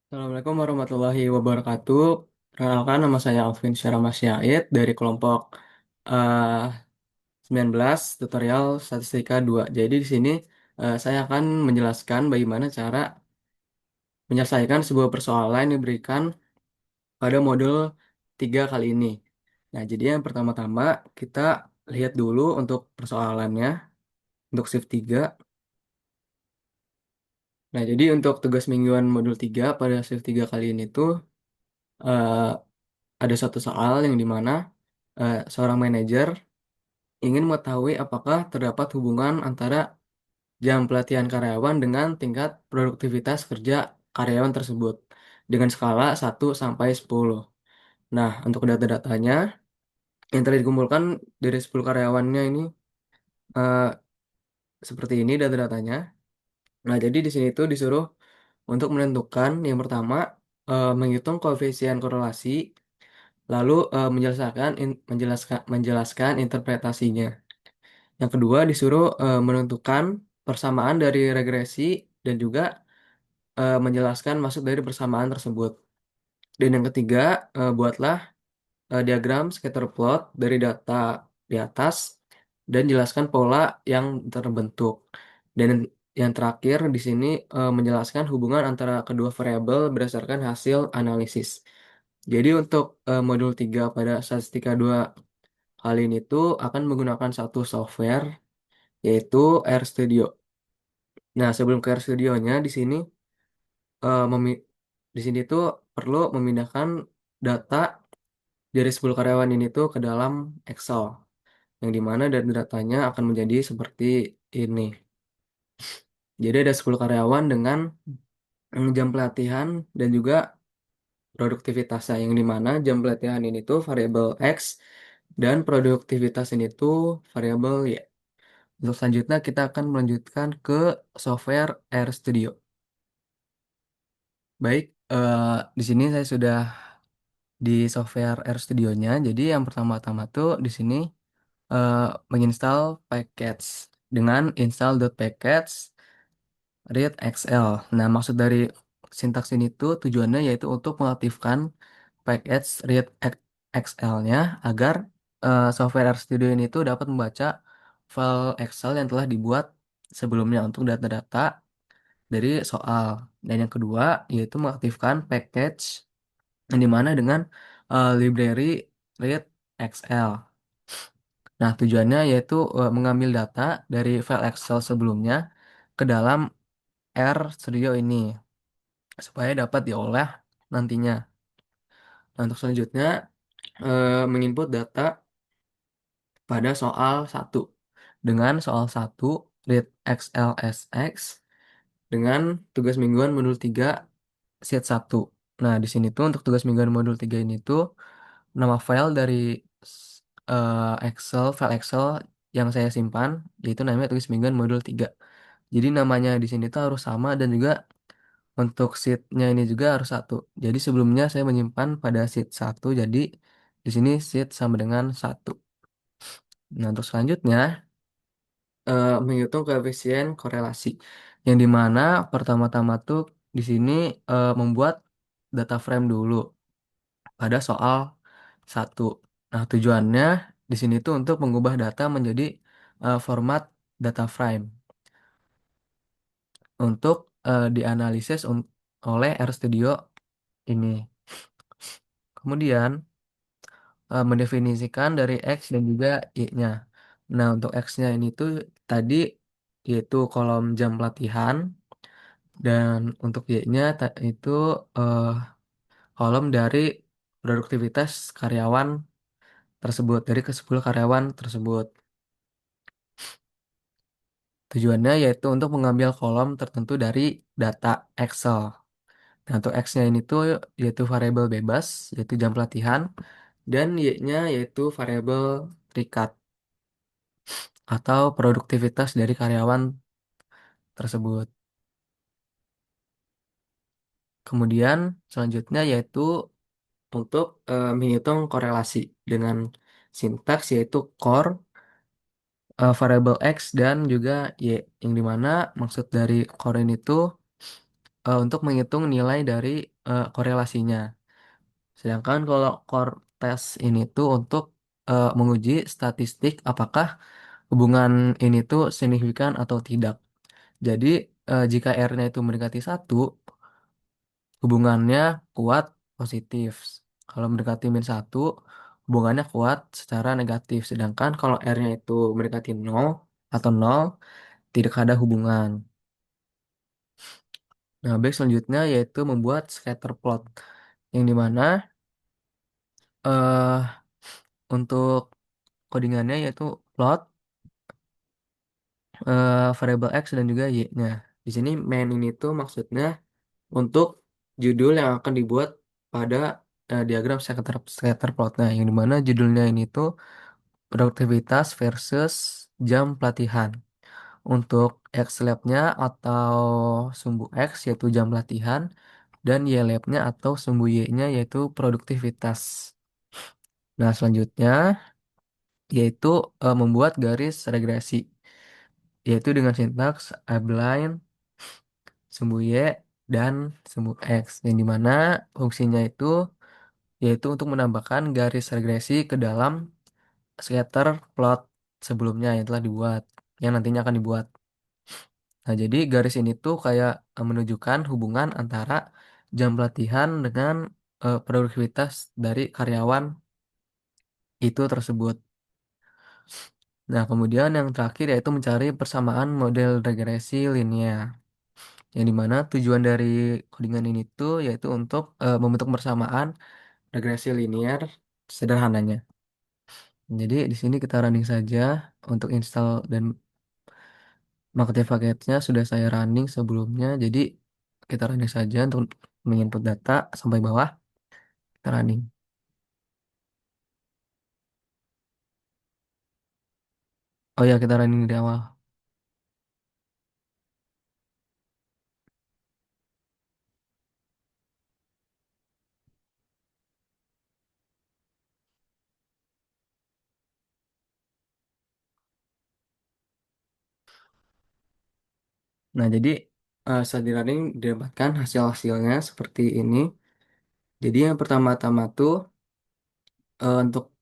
Assalamualaikum warahmatullahi wabarakatuh. Perkenalkan, nama saya Alvin Syarama Syahid dari kelompok eh, 19 tutorial statistika 2. Jadi di sini saya akan menjelaskan bagaimana cara menyelesaikan sebuah persoalan yang diberikan pada modul 3 kali ini. Nah, jadi yang pertama-tama kita lihat dulu untuk persoalannya untuk shift 3. Nah, jadi untuk tugas mingguan modul 3 pada shift 3 kali ini tuh eh, ada satu soal yang dimana seorang manajer ingin mengetahui apakah terdapat hubungan antara jam pelatihan karyawan dengan tingkat produktivitas kerja karyawan tersebut dengan skala 1 sampai 10. Nah, untuk data-datanya yang telah dikumpulkan dari 10 karyawannya ini eh, seperti ini data-datanya. Nah, jadi di sini tuh disuruh untuk menentukan yang pertama menghitung koefisien korelasi, lalu menjelaskan interpretasinya. Yang kedua disuruh menentukan persamaan dari regresi dan juga menjelaskan maksud dari persamaan tersebut. Dan yang ketiga, buatlah diagram scatter plot dari data di atas dan jelaskan pola yang terbentuk. Dan yang terakhir di sini menjelaskan hubungan antara kedua variabel berdasarkan hasil analisis. Jadi untuk modul 3 pada statistika 2 kali ini tuh akan menggunakan satu software yaitu RStudio. Nah, sebelum ke RStudionya di sini eh, memi- di sini tuh perlu memindahkan data dari 10 karyawan ini tuh ke dalam Excel, yang dimana dan datanya akan menjadi seperti ini. Jadi ada 10 karyawan dengan jam pelatihan dan juga produktivitasnya, yang dimana jam pelatihan ini tuh variabel X dan produktivitas ini tuh variabel Y. Untuk selanjutnya kita akan melanjutkan ke software RStudio. Baik, di sini saya sudah di software RStudionya. Jadi yang pertama-tama tuh di sini eh, menginstal package dengan install.package read XL. Nah, maksud dari sintaks ini tuh tujuannya yaitu untuk mengaktifkan package read XL-nya agar software RStudio ini tuh dapat membaca file Excel yang telah dibuat sebelumnya untuk data-data dari soal. Dan yang kedua yaitu mengaktifkan package yang dimana dengan library read XL. Nah, tujuannya yaitu mengambil data dari file Excel sebelumnya ke dalam R Studio ini supaya dapat diolah nantinya. Nah, untuk selanjutnya menginput data pada soal satu dengan soal satu read XLSX dengan tugas mingguan modul 3 sheet 1. Nah, di sini tuh untuk tugas mingguan modul 3 ini tuh nama file dari file Excel yang saya simpan, yaitu namanya tugas mingguan modul 3. Jadi namanya di sini tuh harus sama dan juga untuk sheet-nya ini juga harus satu. Jadi sebelumnya saya menyimpan pada sheet satu, jadi di sini sheet sama dengan satu. Nah, untuk selanjutnya menghitung koefisien korelasi, yang dimana pertama-tama tuh di sini membuat data frame dulu pada soal satu. Nah, tujuannya di sini tuh untuk mengubah data menjadi format data frame untuk dianalisis oleh RStudio ini. Kemudian mendefinisikan dari X dan juga Y-nya. Nah, untuk X-nya ini tuh tadi yaitu kolom jam pelatihan dan untuk Y-nya itu eh, kolom dari produktivitas karyawan tersebut, dari ke-10 karyawan tersebut. Tujuannya yaitu untuk mengambil kolom tertentu dari data Excel. Nah, untuk X-nya ini tuh yaitu variabel bebas, yaitu jam pelatihan, dan Y-nya yaitu variabel terikat atau produktivitas dari karyawan tersebut. Kemudian selanjutnya yaitu untuk menghitung korelasi dengan sintaks yaitu core, variabel X dan juga Y, yang dimana maksud dari core ini tuh untuk menghitung nilai dari korelasinya. Sedangkan kalau core test ini tuh untuk menguji statistik apakah hubungan ini tuh signifikan atau tidak. Jadi jika R-nya itu mendekati satu, hubungannya kuat positif. Kalau mendekati min satu, hubungannya kuat secara negatif. Sedangkan kalau R-nya itu mendekati nol atau nol, tidak ada hubungan. Nah, baik selanjutnya yaitu membuat scatter plot. Yang dimana eh untuk codingannya yaitu plot variabel X dan juga Y-nya. Di sini main ini tuh maksudnya untuk judul yang akan dibuat pada diagram scatter plotnya, yang dimana judulnya ini tuh produktivitas versus jam pelatihan. Untuk X labnya atau sumbu X yaitu jam pelatihan dan Y labnya atau sumbu Y-nya yaitu produktivitas. Nah, selanjutnya yaitu membuat garis regresi yaitu dengan sintaks align sumbu Y dan sumbu X, yang dimana fungsinya itu yaitu untuk menambahkan garis regresi ke dalam scatter plot sebelumnya yang telah dibuat, yang nantinya akan dibuat. Nah, jadi garis ini tuh kayak menunjukkan hubungan antara jam pelatihan dengan produktivitas dari karyawan itu tersebut. Nah, kemudian yang terakhir yaitu mencari persamaan model regresi linear. Yang dimana tujuan dari codingan ini tuh yaitu untuk membentuk persamaan regresi linear sederhananya. Jadi di sini kita running saja untuk install dan marketing paketnya sudah saya running sebelumnya. Jadi kita running saja untuk menginput data sampai bawah kita running. Oh ya, kita running di awal. Nah, jadi saat di running didapatkan hasil-hasilnya seperti ini. Jadi yang pertama-tama tuh untuk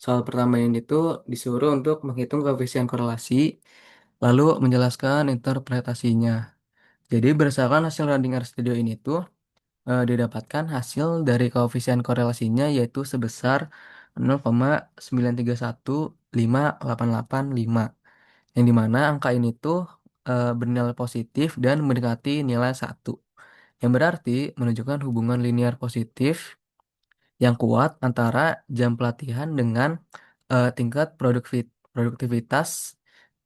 soal pertama ini tuh disuruh untuk menghitung koefisien korelasi, lalu menjelaskan interpretasinya. Jadi berdasarkan hasil running RStudio ini tuh didapatkan hasil dari koefisien korelasinya yaitu sebesar 0,9315885, yang dimana angka ini tuh bernilai positif dan mendekati nilai satu, yang berarti menunjukkan hubungan linear positif yang kuat antara jam pelatihan dengan tingkat produktivitas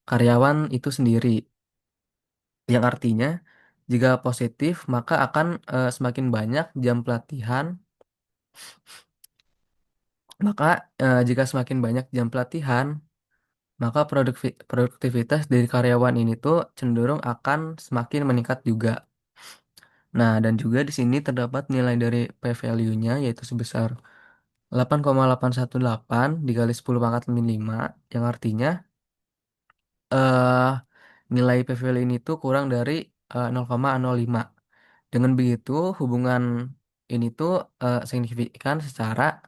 karyawan itu sendiri. Yang artinya, jika positif, maka akan semakin banyak jam pelatihan. Maka jika semakin banyak jam pelatihan, maka produktivitas dari karyawan ini tuh cenderung akan semakin meningkat juga. Nah, dan juga di sini terdapat nilai dari p-value-nya yaitu sebesar 8,818 dikali 10 pangkat min 5, yang artinya eh nilai p-value ini tuh kurang dari 0,05. Dengan begitu, hubungan ini tuh signifikan secara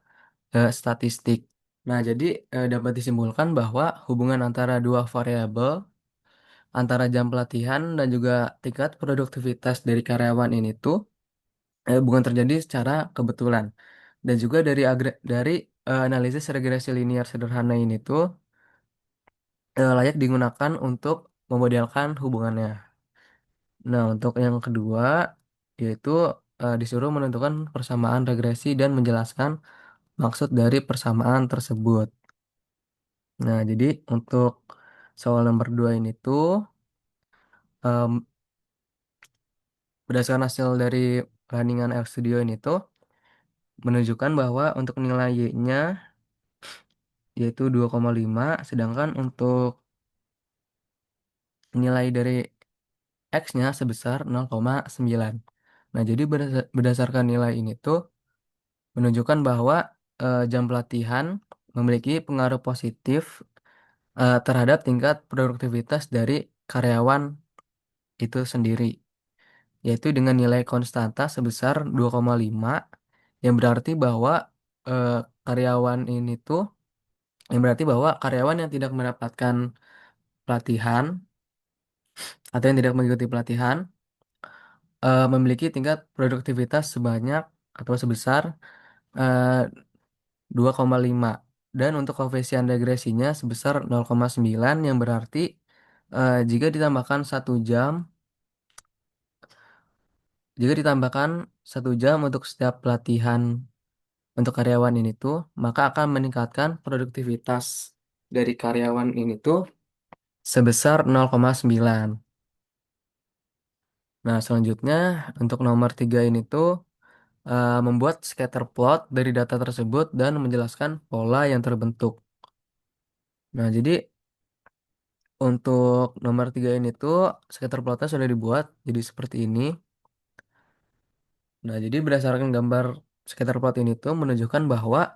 statistik. Nah, jadi dapat disimpulkan bahwa hubungan antara dua variabel, antara jam pelatihan dan juga tingkat produktivitas dari karyawan ini tuh bukan terjadi secara kebetulan. Dan juga dari analisis regresi linear sederhana ini tuh layak digunakan untuk memodelkan hubungannya. Nah, untuk yang kedua yaitu disuruh menentukan persamaan regresi dan menjelaskan maksud dari persamaan tersebut. Nah, jadi untuk soal nomor 2 ini tuh em, berdasarkan hasil dari runningan RStudio ini tuh menunjukkan bahwa untuk nilai Y-nya yaitu 2,5, sedangkan untuk nilai dari X-nya sebesar 0,9. Nah, jadi berdasarkan nilai ini tuh menunjukkan bahwa jam pelatihan memiliki pengaruh positif terhadap tingkat produktivitas dari karyawan itu sendiri. yaitu dengan nilai konstanta sebesar 2,5, yang berarti bahwa eh, karyawan ini tuh yang berarti bahwa karyawan yang tidak mendapatkan pelatihan atau yang tidak mengikuti pelatihan memiliki tingkat produktivitas sebanyak atau sebesar eh, 2,5, dan untuk koefisien regresinya sebesar 0,9, yang berarti jika ditambahkan 1 jam untuk setiap pelatihan untuk karyawan ini tuh, maka akan meningkatkan produktivitas dari karyawan ini tuh sebesar 0,9. Nah, selanjutnya untuk nomor 3 ini tuh membuat scatter plot dari data tersebut dan menjelaskan pola yang terbentuk. Nah, jadi untuk nomor 3 ini tuh scatter plotnya sudah dibuat jadi seperti ini. Nah, jadi berdasarkan gambar scatter plot ini tuh menunjukkan bahwa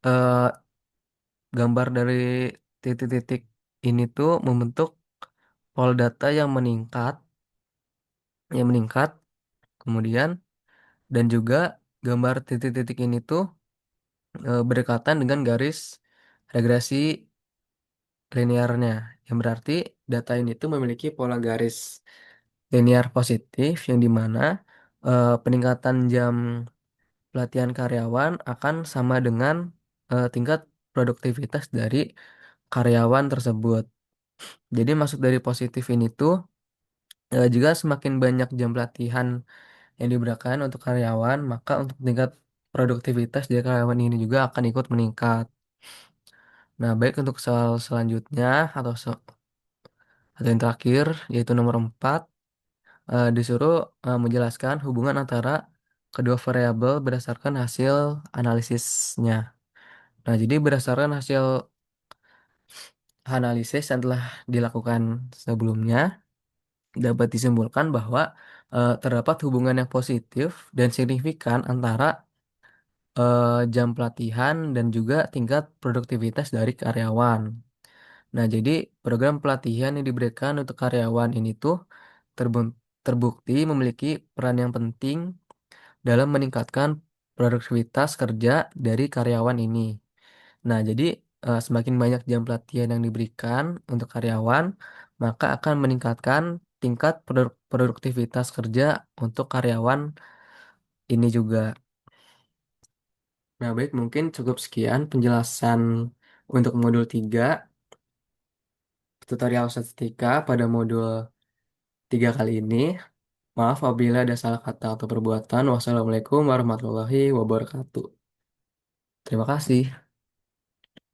eh, gambar dari titik-titik ini tuh membentuk pola data yang meningkat, kemudian dan juga gambar titik-titik ini tuh berdekatan dengan garis regresi linearnya, yang berarti data ini tuh memiliki pola garis linear positif, yang dimana peningkatan jam pelatihan karyawan akan sama dengan tingkat produktivitas dari karyawan tersebut. Jadi maksud dari positif ini tuh juga semakin banyak jam pelatihan yang diberikan untuk karyawan, maka untuk tingkat produktivitas dari karyawan ini juga akan ikut meningkat. Nah, baik untuk soal selanjutnya atau yang terakhir, yaitu nomor 4, disuruh menjelaskan hubungan antara kedua variabel berdasarkan hasil analisisnya. Nah, jadi berdasarkan hasil analisis yang telah dilakukan sebelumnya, dapat disimpulkan bahwa terdapat hubungan yang positif dan signifikan antara jam pelatihan dan juga tingkat produktivitas dari karyawan. Nah, jadi program pelatihan yang diberikan untuk karyawan ini tuh terbukti memiliki peran yang penting dalam meningkatkan produktivitas kerja dari karyawan ini. Nah, jadi semakin banyak jam pelatihan yang diberikan untuk karyawan, maka akan meningkatkan tingkat produktivitas kerja untuk karyawan ini juga. Nah, baik, mungkin cukup sekian penjelasan untuk modul 3 tutorial statistika pada modul 3 kali ini. Maaf apabila ada salah kata atau perbuatan. Wassalamualaikum warahmatullahi wabarakatuh. Terima kasih.